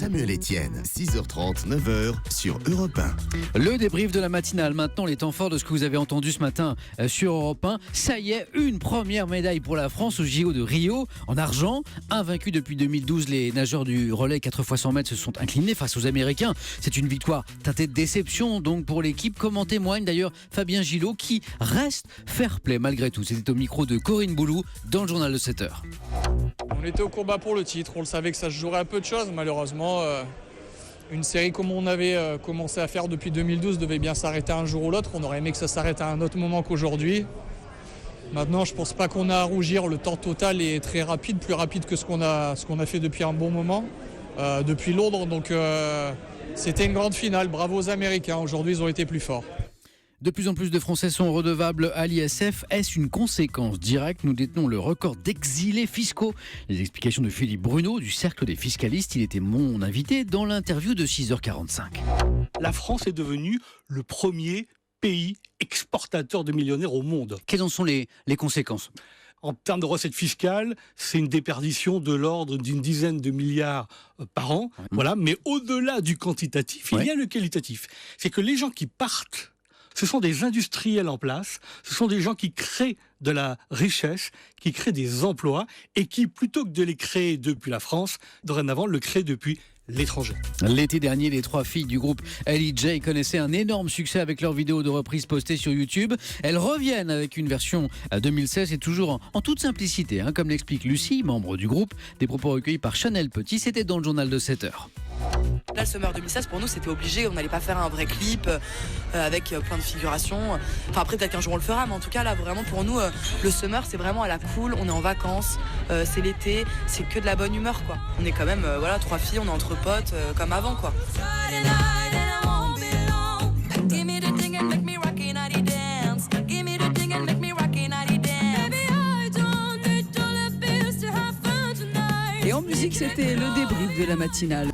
Samuel Etienne, 6h30, 9h sur Europe 1. Le débrief de la matinale, maintenant les temps forts de ce que vous avez entendu ce matin sur Europe 1. Ça y est, une première médaille pour la France au JO de Rio en argent. Invaincus depuis 2012, les nageurs du relais 4x100 mètres se sont inclinés face aux Américains. C'est une victoire teintée de déception donc pour l'équipe, comme en témoigne d'ailleurs Fabien Gillot qui reste fair play malgré tout. C'était au micro de Corinne Boulou dans le journal de 7h. On était au combat pour le titre, on le savait que ça se jouerait à peu de choses. Malheureusement, une série comme on avait commencé à faire depuis 2012 devait bien s'arrêter un jour ou l'autre. On aurait aimé que ça s'arrête à un autre moment qu'aujourd'hui. Maintenant, je pense pas qu'on a à rougir. Le temps total est très rapide, plus rapide que ce qu'on a fait depuis un bon moment, depuis Londres. Donc c'était une grande finale. Bravo aux Américains. Aujourd'hui, ils ont été plus forts. De plus en plus de Français sont redevables à l'ISF. Est-ce une conséquence directe ? Nous détenons le record d'exilés fiscaux. Les explications de Philippe Bruno du Cercle des fiscalistes. Il était mon invité dans l'interview de 6h45. La France est devenue le premier pays exportateur de millionnaires au monde. Quelles en sont les conséquences ? En termes de recettes fiscales, c'est une déperdition de l'ordre d'une dizaine de milliards par an. Voilà. Mais au-delà du quantitatif, il y a le qualitatif. C'est que les gens qui partent, ce sont des industriels en place, ce sont des gens qui créent de la richesse, qui créent des emplois et qui, plutôt que de les créer depuis la France, dorénavant le créent depuis l'étranger. L'été dernier, les 3 filles du groupe L.E.J. connaissaient un énorme succès avec leurs vidéos de reprise postées sur YouTube. Elles reviennent avec une version 2016 et toujours en toute simplicité, comme l'explique Lucie, membre du groupe. Des propos recueillis par Chanel Petit, c'était dans le journal de 7h. Là, le Summer 2016, pour nous, c'était obligé. On n'allait pas faire un vrai clip avec plein de figurations. Enfin, après, peut-être qu'un jour on le fera, mais en tout cas, là, vraiment, pour nous, le Summer, c'est vraiment à la cool. On est en vacances, c'est l'été, c'est que de la bonne humeur, quoi. On est quand même, 3 filles, on est entre potes, comme avant, quoi. Et en musique, c'était le débrief de la matinale.